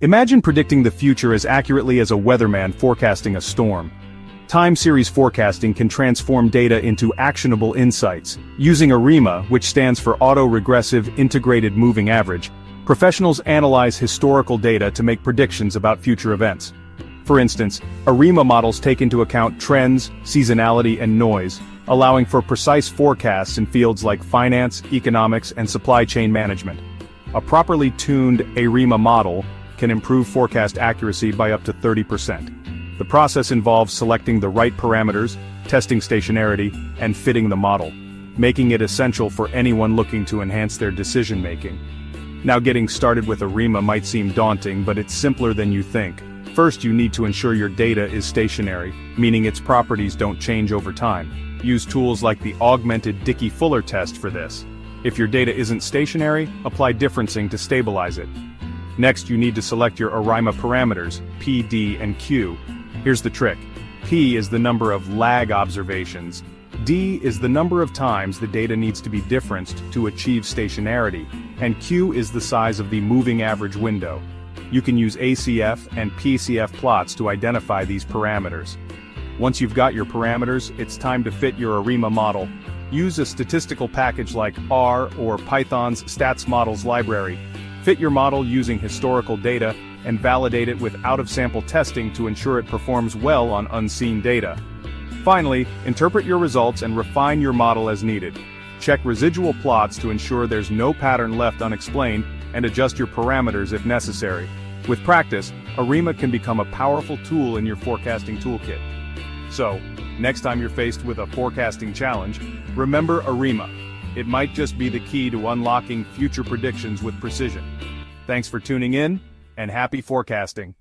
Imagine predicting the future as accurately as a weatherman forecasting a storm. Time series forecasting can transform data into actionable insights. Using ARIMA, which stands for AutoRegressive Integrated Moving Average, professionals analyze historical data to make predictions about future events. For instance, ARIMA models take into account trends, seasonality, and noise, allowing for precise forecasts in fields like finance, economics, and supply chain management. A properly tuned ARIMA model can improve forecast accuracy by up to 30%. The process involves selecting the right parameters, testing stationarity, and fitting the model, making it essential for anyone looking to enhance their decision-making. Now, getting started with ARIMA might seem daunting, but it's simpler than you think. First, you need to ensure your data is stationary, meaning its properties don't change over time. Use tools like the augmented Dickey-Fuller test for this. If your data isn't stationary, apply differencing to stabilize it. Next, you need to select your ARIMA parameters, P, D, and Q. Here's the trick. P is the number of lag observations. D is the number of times the data needs to be differenced to achieve stationarity. And Q is the size of the moving average window. You can use ACF and PCF plots to identify these parameters. Once you've got your parameters, it's time to fit your ARIMA model. Use a statistical package like R or Python's Stats Models library. Fit your model using historical data and validate it with out-of-sample testing to ensure it performs well on unseen data. Finally, interpret your results and refine your model as needed. Check residual plots to ensure there's no pattern left unexplained, and adjust your parameters if necessary. With practice, ARIMA can become a powerful tool in your forecasting toolkit. So, next time you're faced with a forecasting challenge, remember ARIMA. It might just be the key to unlocking future predictions with precision. Thanks for tuning in, and happy forecasting.